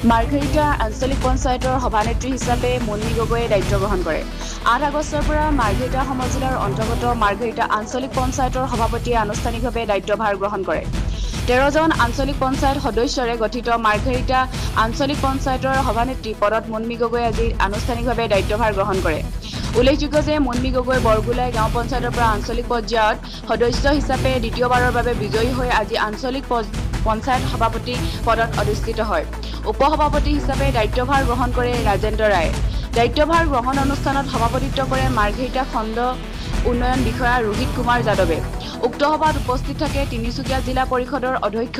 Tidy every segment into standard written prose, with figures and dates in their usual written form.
মাৰ্ঘেৰিটা আঞ্চলিক পঞ্চায়তৰ সভানেত্ৰী হিচাপে মুন্মী গগৈয়ে দায়িত্ব গ্ৰহণ কৰে। ৮ আগষ্টৰ পৰা মাৰ্ঘেৰিটা সমজিলাৰ অন্তৰ্গত মাৰ্ঘেৰিটা আঞ্চলিক পঞ্চায়তৰ সভাপতিয়ে আনুষ্ঠানিকভাৱে দায়িত্বভাৰ গ্ৰহণ কৰে। 13 জন আঞ্চলিক পঞ্চায়ত সদস্যৰে গঠিত মাৰ্ঘেৰিটা আঞ্চলিক পঞ্চায়তৰ সভানেত্ৰী পদত মুন্মী গগৈয়ে আজি আনুষ্ঠানিকভাৱে দায়িত্বভাৰ গ্ৰহণ কৰে। উল্লেখযোগ্য যে মুন্মী গগৈ বৰগোলাই গাঁও পঞ্চায়তৰ পৰা আঞ্চলিক পৰ্যায়ত সদস্য হিচাপে দ্বিতীয়বাৰৰ বাবে বিজয়ী হৈ আজি আঞ্চলিক পঞ্চায়ত সভাপতি পদত অধিষ্ঠিত হয়। উপসভাপতি হিচাপে দায়িত্বভাৰ গ্ৰহণ কৰে ৰাজেন্দ্ৰ ৰায়। দায়িত্বভাৰ গ্ৰহণ অনুষ্ঠানত সভাপতিত্ব কৰে মাৰ্ঘেৰিটা খণ্ড উন্নয়ন বিষয়া ৰোহিত কুমাৰ যাদৱে। উক্ত সভাত উপস্থিত থাকে তিনিচুকীয়া জিলা পৰিষদৰ অধ্যক্ষ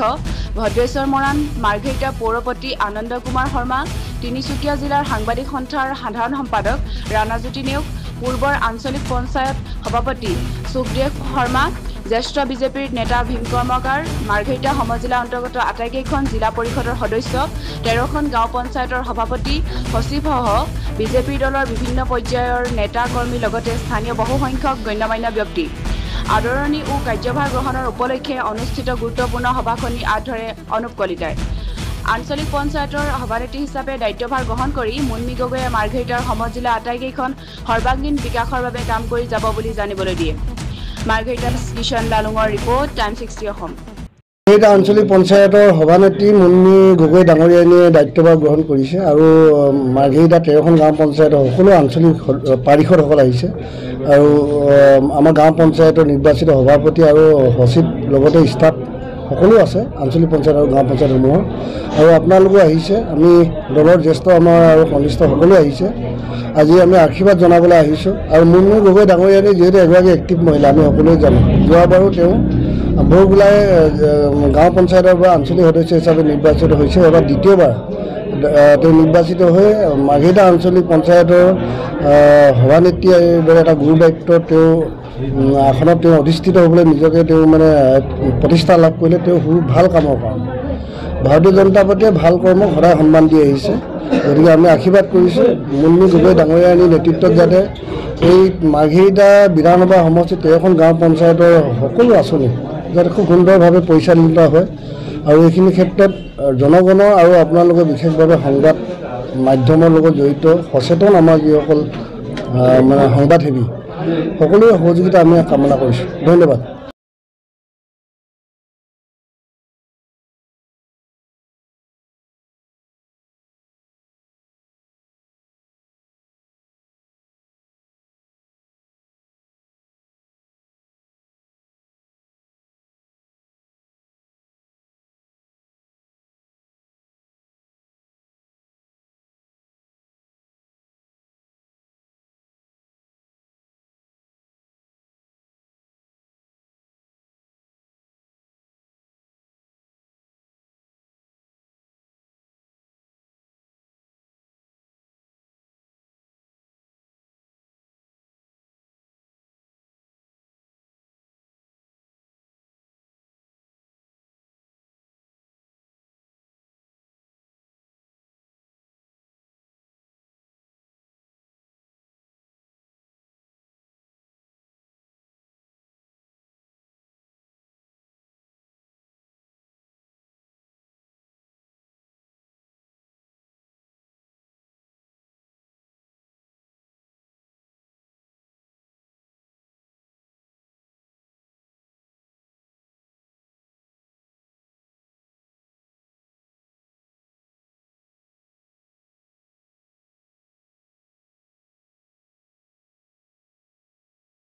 ভদ্ৰেশ্বৰ মৰাণ, মাৰ্ঘেৰিটা পৌৰপতি আনন্দ কুমাৰ শৰ্মা, তিনিচুকীয়া জিলাৰ সাংবাদিক সন্থাৰ সাধাৰণ সম্পাদক ৰাণাজ্যোতি নেওগ, পূৰ্বৰ আঞ্চলিক পঞ্চায়ত সভাপতি সুখদেৱ শৰ্মা, জ্যেষ্ঠ বিজেপিৰ নেতা ভীম কৰ্মকাৰ, মাৰ্ঘেৰিটা সমজিলা অন্তৰ্গত আটাইকেইখন জিলা পৰিষদৰ সদস্য, 13খন গাঁও পঞ্চায়তৰ সভাপতি সচিবসহ বিজেপিৰ দলৰ বিভিন্ন পৰ্যায়ৰ নেতা কৰ্মীৰ লগতে স্থানীয় বহুসংখ্যক গণ্যমান্য ব্যক্তি আদৰণি ও কাৰ্যভাৰ গ্ৰহণৰ উপলক্ষে অনুষ্ঠিত গুৰুত্বপূৰ্ণ সভাখনি আঁত ধৰে অনুপ কলিতাই। আঞ্চলিক পঞ্চায়তৰ সভানেত্ৰী হিচাপে দায়িত্বভাৰ গ্ৰহণ কৰি মুন্মী গগৈয়ে মাৰ্ঘেৰিটাৰ সমজিলা আটাইকেইখন সৰ্বাংগীন বিকাশৰ বাবে কাম কৰি যাব বুলি জানিবলৈ দিয়ে। মাৰ্ঘেৰিটা কিষণ লালুঙৰ ৰিপৰ্ট, টাইম 60 অসম। মাৰ্ঘেৰিটা আঞ্চলিক পঞ্চায়তৰ সভানেত্ৰী মুন্মী গগৈ ডাঙৰীয়ানীয়ে দায়িত্বভাৰ গ্ৰহণ কৰিছে আৰু মাৰ্ঘেৰিটা 13খন গাঁও পঞ্চায়তৰ সকলো আঞ্চলিক পাৰিষদসকল আহিছে আৰু আমাৰ গাঁও পঞ্চায়তৰ নিৰ্বাচিত সভাপতি আৰু সচিব লগতে ষ্টাফ সকলো আছে আঞ্চলিক পঞ্চায়ত আৰু গাঁও পঞ্চায়তসমূহৰ, আৰু আপোনালোকো আহিছে। আমি দলৰ জ্যেষ্ঠ আমাৰ আৰু কনিষ্ঠ সকলোৱে আহিছে। আজি আমি আশীৰ্বাদ জনাবলৈ আহিছোঁ আৰু মুন্মী গগৈ ডাঙৰীয়ানী যিহেতু এগৰাকী এক্টিভ মহিলা আমি সকলোৱে জানো। যোৱাবাৰো তেওঁ বৰগোলাই গাঁও পঞ্চায়তৰ পৰা আঞ্চলিক সদস্য হিচাপে নিৰ্বাচিত হৈছে। এবাৰ দ্বিতীয়বাৰ তেওঁ নিৰ্বাচিত হৈ মাৰ্ঘেৰিটা আঞ্চলিক পঞ্চায়তৰ সভানেত্ৰীৰ দৰে এটা গুৰু দায়িত্ব তেওঁ আসনত তেওঁ অধিষ্ঠিত হ'বলৈ নিজকে তেওঁ মানে প্ৰতিষ্ঠা লাভ কৰিলে। তেওঁ ভাল কামৰ কাৰণে ভাৰতীয় জনতা পাৰ্টীয়ে ভাল কৰ্মক সদায় সন্মান দি আহিছে। গতিকে আমি আশীৰ্বাদ কৰিছোঁ মুন্মী গগৈ ডাঙৰীয়ানীৰ নেতৃত্বত যাতে এই মাৰ্ঘেৰিটা বিধানসভা সমষ্টিত 13খন গাঁও পঞ্চায়তৰ সকলো আঁচনি যাতে খুব সুন্দৰভাৱে পৰিচালিত হয় আৰু এইখিনি ক্ষেত্ৰত জনগণৰ আৰু আপোনালোকে বিশেষভাৱে সংবাদ মাধ্যমৰ লগত জড়িত সচেতন আমাৰ যিসকল মানে সংবাদসেৱী সকলোৰে সহযোগিতা আমি কামনা কৰিছোঁ। ধন্যবাদ।